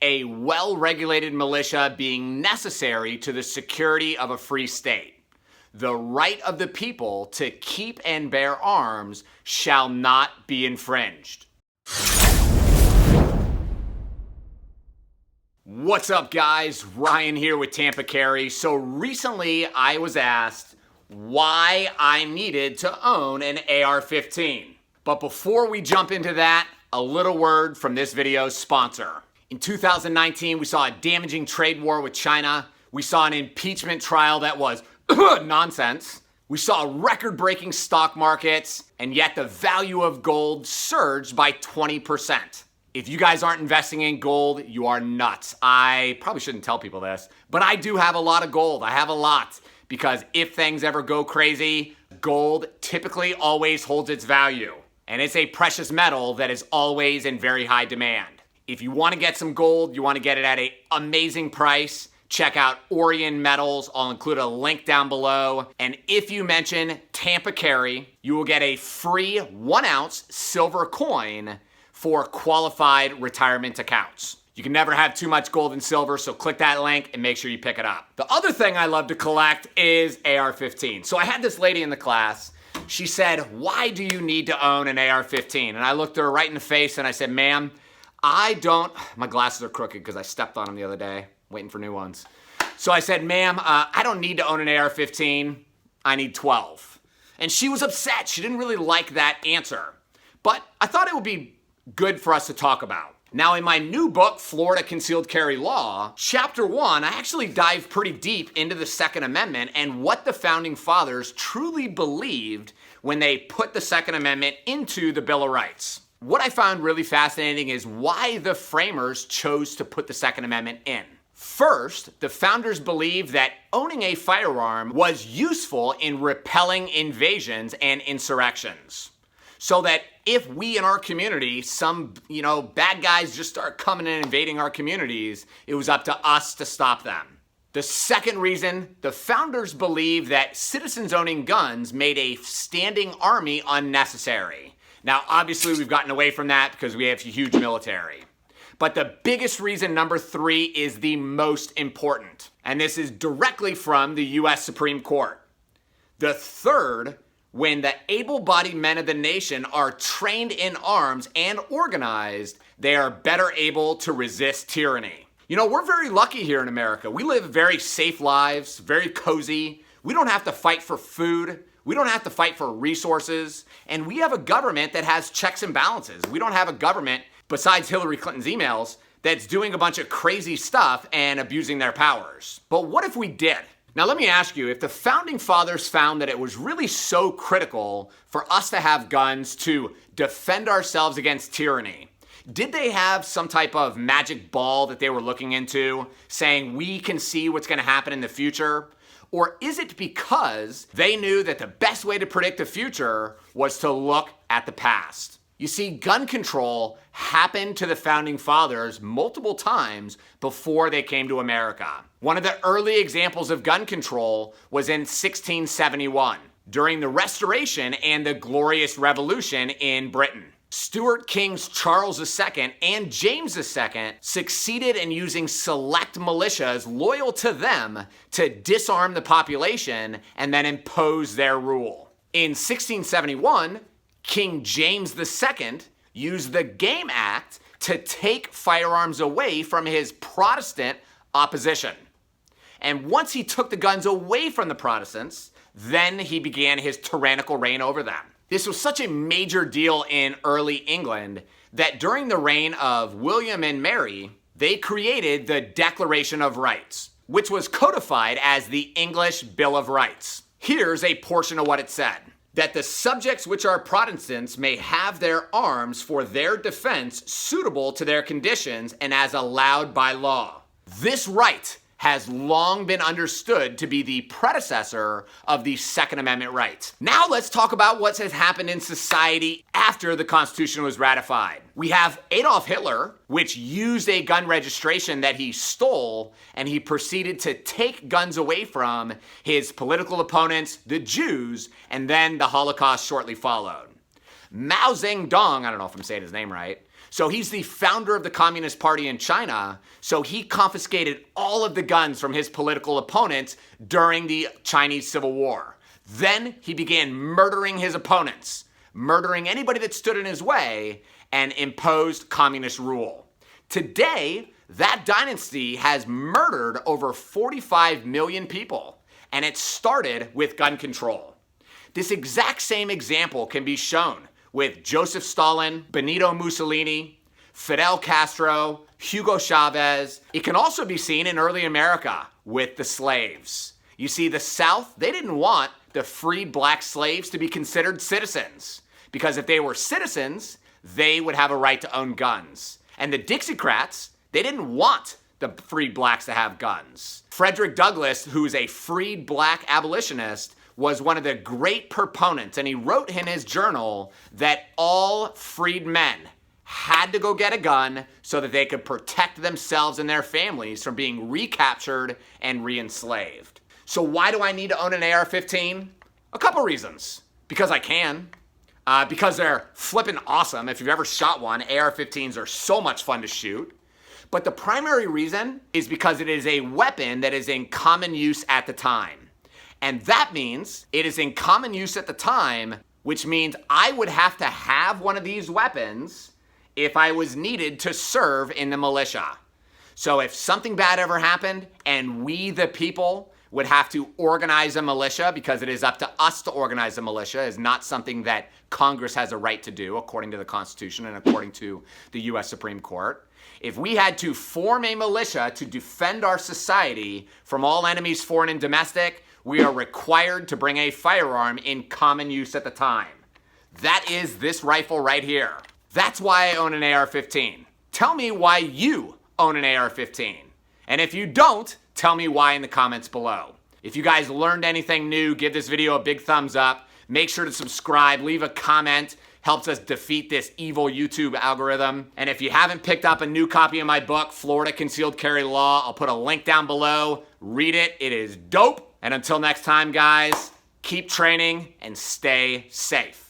a well-regulated militia being necessary to the security of a free state. The right of the people to keep and bear arms shall not be infringed. What's up, guys? Ryan here with Tampa Carry. So recently I was asked why I needed to own an AR-15. But before we jump into that, a little word from this video's sponsor. In 2019, we saw a damaging trade war with China. We saw an impeachment trial that was nonsense. We saw record-breaking stock markets, and yet the value of gold surged by 20%. If you guys aren't investing in gold, you are nuts. I probably shouldn't tell people this, but I do have a lot of gold. I have a lot because if things ever go crazy, gold typically always holds its value. And it's a precious metal that is always in very high demand. If you want to get some gold, you want to get it at an amazing price, check out Orion Metals. I'll include a link down below. And if you mention Tampa Carry, you will get a free 1 ounce silver coin for qualified retirement accounts. You can never have too much gold and silver, so click that link and make sure you pick it up. The other thing I love to collect is AR-15. So I had this lady in the class. She said, why do you need to own an AR-15? And I looked her right in the face and I said, ma'am, my glasses are crooked because I stepped on them the other day, waiting for new ones. So I said, ma'am, I don't need to own an AR-15. I need 12. And she was upset. She didn't really like that answer. But I thought it would be good for us to talk about. Now, in my new book, Florida Concealed Carry Law, Chapter 1, I actually dive pretty deep into the Second Amendment and what the Founding Fathers truly believed when they put the Second Amendment into the Bill of Rights. What I found really fascinating is why the framers chose to put the Second Amendment in. First, the founders believed that owning a firearm was useful in repelling invasions and insurrections. So that if we in our community, some, bad guys just start coming in and invading our communities, it was up to us to stop them. The second reason, the founders believed that citizens owning guns made a standing army unnecessary. Now, obviously, we've gotten away from that because we have a huge military. But the biggest reason, number 3, is the most important. And this is directly from the U.S. Supreme Court. The third, when the able-bodied men of the nation are trained in arms and organized, they are better able to resist tyranny. We're very lucky here in America. We live very safe lives, very cozy. We don't have to fight for food. We don't have to fight for resources. And we have a government that has checks and balances. We don't have a government, besides Hillary Clinton's emails, that's doing a bunch of crazy stuff and abusing their powers. But what if we did? Now let me ask you, if the Founding Fathers found that it was really so critical for us to have guns to defend ourselves against tyranny, did they have some type of magic ball that they were looking into, saying we can see what's going to happen in the future? Or is it because they knew that the best way to predict the future was to look at the past? You see, gun control happened to the Founding Fathers multiple times before they came to America. One of the early examples of gun control was in 1671, during the Restoration and the Glorious Revolution in Britain. Stuart Kings Charles II and James II succeeded in using select militias loyal to them to disarm the population and then impose their rule. In 1671, King James II used the Game Act to take firearms away from his Protestant opposition. And once he took the guns away from the Protestants, then he began his tyrannical reign over them. This was such a major deal in early England that during the reign of William and Mary, they created the Declaration of Rights, which was codified as the English Bill of Rights. Here's a portion of what it said. That the subjects which are Protestants may have their arms for their defense suitable to their conditions and as allowed by law. This right has long been understood to be the predecessor of the Second Amendment rights. Now let's talk about what has happened in society after the Constitution was ratified. We have Adolf Hitler, which used a gun registration that he stole, and he proceeded to take guns away from his political opponents, the Jews, and then the Holocaust shortly followed. Mao Zedong, I don't know if I'm saying his name right, So he's the founder of the Communist Party in China, so he confiscated all of the guns from his political opponents during the Chinese Civil War. Then he began murdering his opponents, murdering anybody that stood in his way, and imposed communist rule. Today, that dynasty has murdered over 45 million people, and it started with gun control. This exact same example can be shown with Joseph Stalin, Benito Mussolini, Fidel Castro, Hugo Chavez. It can also be seen in early America with the slaves. You see, the South, they didn't want the freed black slaves to be considered citizens, because if they were citizens, they would have a right to own guns. And the Dixiecrats, they didn't want the freed blacks to have guns. Frederick Douglass, who's a freed black abolitionist, was one of the great proponents, and he wrote in his journal that all freed men had to go get a gun so that they could protect themselves and their families from being recaptured and re-enslaved. So why do I need to own an AR-15? A couple reasons. Because I can. Because they're flippin' awesome. If you've ever shot one, AR-15s are so much fun to shoot. But the primary reason is because it is a weapon that is in common use at the time. And that means it is in common use at the time, which means I would have to have one of these weapons if I was needed to serve in the militia. So if something bad ever happened and we, the people, would have to organize a militia, because it is up to us to organize a militia, is not something that Congress has a right to do according to the Constitution and according to the U.S. Supreme Court. If we had to form a militia to defend our society from all enemies, foreign and domestic, we are required to bring a firearm in common use at the time. That is this rifle right here. That's why I own an AR-15. Tell me why you own an AR-15. And if you don't, tell me why in the comments below. If you guys learned anything new, give this video a big thumbs up. Make sure to subscribe, leave a comment. Helps us defeat this evil YouTube algorithm. And if you haven't picked up a new copy of my book, Florida Concealed Carry Law, I'll put a link down below. Read it. It is dope. And until next time, guys, keep training and stay safe.